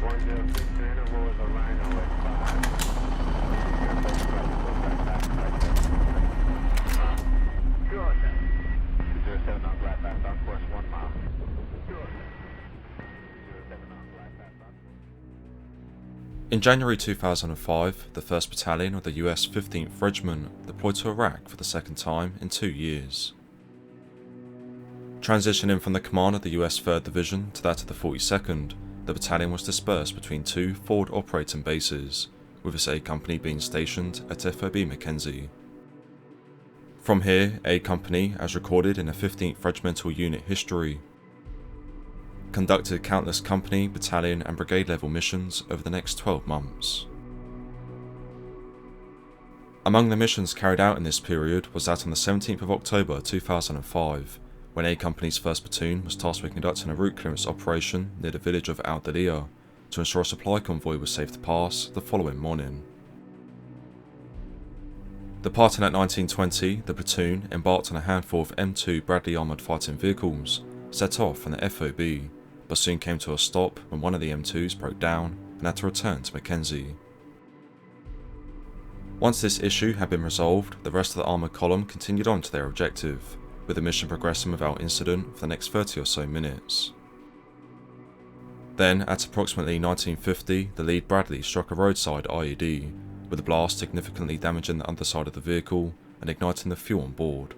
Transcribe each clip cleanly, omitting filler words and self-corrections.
106 interval is a Rhino at 5. Sure, sir. 07 on glide path on course 1 mile. Sure, sir. 07 on glide path on. In January 2005, the 1st Battalion of the US 15th Regiment deployed to Iraq for the second time in 2 years. Transitioning from the command of the US 3rd Division to that of the 42nd, the battalion was dispersed between 2 forward operating bases, with its A Company being stationed at FOB Mackenzie. From here, A Company, as recorded in the 15th Regimental Unit history, conducted countless company, battalion and brigade level missions over the next 12 months. Among the missions carried out in this period was that on the 17th of October 2005, when A Company's 1st Platoon was tasked with conducting a route clearance operation near the village of I.E.D to ensure a supply convoy was safe to pass the following morning. Departing at 1920, the platoon, embarked on a handful of M2 Bradley armoured fighting vehicles, set off from the FOB, but soon came to a stop when one of the M2s broke down and had to return to Mackenzie. Once this issue had been resolved, the rest of the armoured column continued on to their objective, with the mission progressing without incident for the next 30 or so minutes. Then, at approximately 1950, the lead Bradley struck a roadside I.E.D, with the blast significantly damaging the underside of the vehicle and igniting the fuel on board.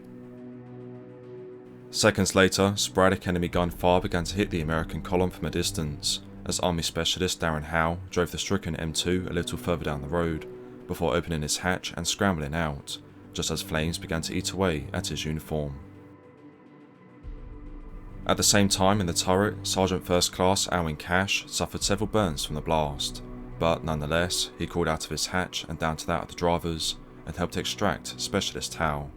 Seconds later, sporadic enemy gunfire began to hit the American column from a distance, as Army Specialist Darren Howe drove the stricken M2 a little further down the road, before opening his hatch and scrambling out, just as flames began to eat away at his uniform. At the same time in the turret, Sgt First Class Alwyn Cashe suffered several burns from the blast, but nonetheless, he crawled out of his hatch and down to that of the drivers, and helped extract Specialist Howe.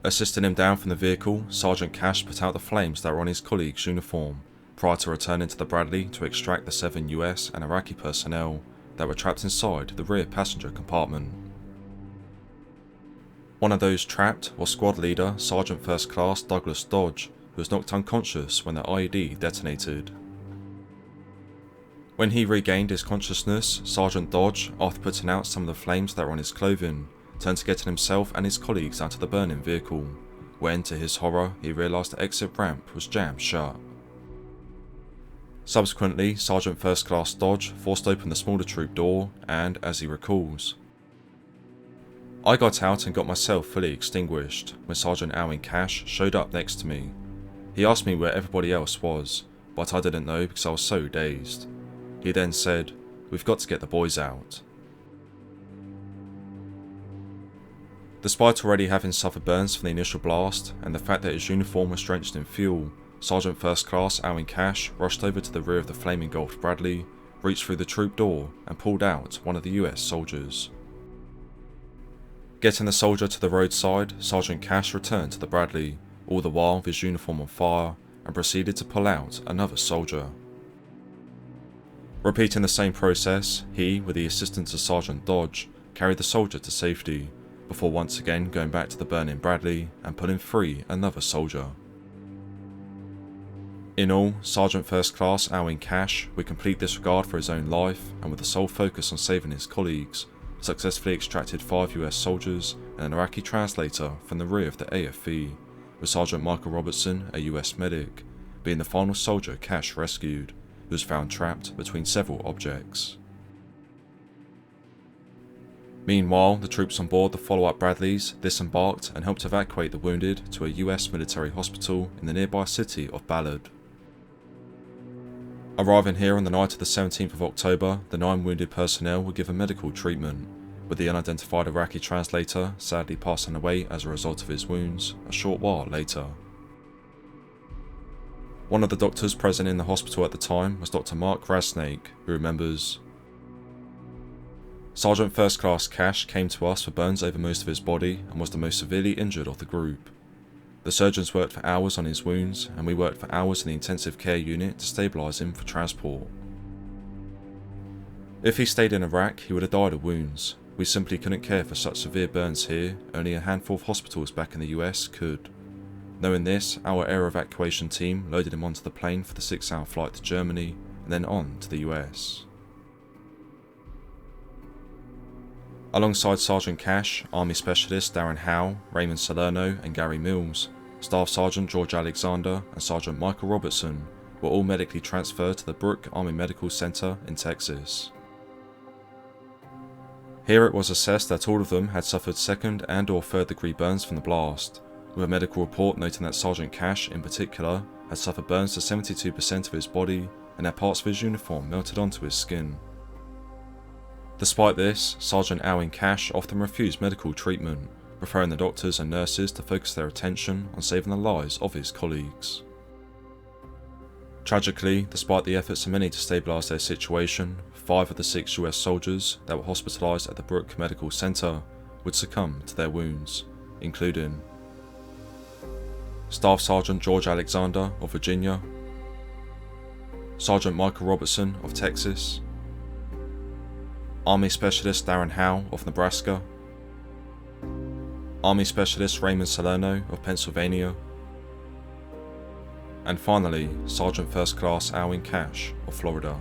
Assisting him down from the vehicle, Sgt Cashe put out the flames that were on his colleague's uniform, prior to returning to the Bradley to extract the 7 US and Iraqi personnel that were trapped inside the rear passenger compartment. One of those trapped was squad leader Sgt First Class Douglas Dodge, who was knocked unconscious when the I.E.D detonated. When he regained his consciousness, Sgt Dodge, after putting out some of the flames that were on his clothing, turned to getting himself and his colleagues out of the burning vehicle, when to his horror he realised the exit ramp was jammed shut. Subsequently, Sgt First Class Dodge forced open the smaller troop door and, as he recalls, "I got out and got myself fully extinguished when Sgt Alwyn Cashe showed up next to me. He asked me where everybody else was, but I didn't know because I was so dazed. He then said, 'We've got to get the boys out.'" Despite already having suffered burns from the initial blast and the fact that his uniform was drenched in fuel, Sgt First Class Alwyn Cashe rushed over to the rear of the flame-engulfed Bradley, reached through the troop door and pulled out one of the US soldiers. Getting the soldier to the roadside, Sgt Cashe returned to the Bradley, all the while with his uniform on fire, and proceeded to pull out another soldier. Repeating the same process, he, with the assistance of Sgt Dodge, carried the soldier to safety, before once again going back to the burning Bradley and pulling free another soldier. In all, Sgt First Class Alwyn Cashe, with complete disregard for his own life and with the sole focus on saving his colleagues, successfully extracted 5 US soldiers and an Iraqi translator from the rear of the A.F.V, with Sgt Michael Robertson, a US medic, being the final soldier Cashe rescued, who was found trapped between several objects. Meanwhile, the troops on board the follow-up Bradleys disembarked and helped evacuate the wounded to a US military hospital in the nearby city of Balad. Arriving here on the night of the 17th of October, the 9 wounded personnel were given medical treatment, with the unidentified Iraqi translator sadly passing away as a result of his wounds a short while later. One of the doctors present in the hospital at the time was Dr. Mark Rasnake, who remembers, "Sgt First Class Cashe came to us for burns over most of his body and was the most severely injured of the group. The surgeons worked for hours on his wounds, and we worked for hours in the intensive care unit to stabilise him for transport. If he stayed in Iraq, he would have died of wounds. We simply couldn't care for such severe burns here, only a handful of hospitals back in the US could. Knowing this, our air evacuation team loaded him onto the plane for the 6-hour flight to Germany, and then on to the US. Alongside Sgt Cashe, Army Specialist Darren Howe, Raymond Salerno and Gary Mills, Staff Sgt George Alexander and Sgt Michael Robertson were all medically transferred to the Brooke Army Medical Center in Texas. Here it was assessed that all of them had suffered second and or third degree burns from the blast, with a medical report noting that Sgt Cashe in particular had suffered burns to 72% of his body and had parts of his uniform melted onto his skin. Despite this, Sgt Alwyn Cashe often refused medical treatment, preferring the doctors and nurses to focus their attention on saving the lives of his colleagues. Tragically, despite the efforts of many to stabilise their situation, 5 of the 6 US soldiers that were hospitalised at the Brooke Medical Center would succumb to their wounds, including Staff Sgt George Alexander of Virginia, Sgt Michael Robertson of Texas, Army Specialist Darren Howe of Nebraska, Army Specialist Raymond Salerno of Pennsylvania, and finally Sgt First Class Alwyn Cashe of Florida.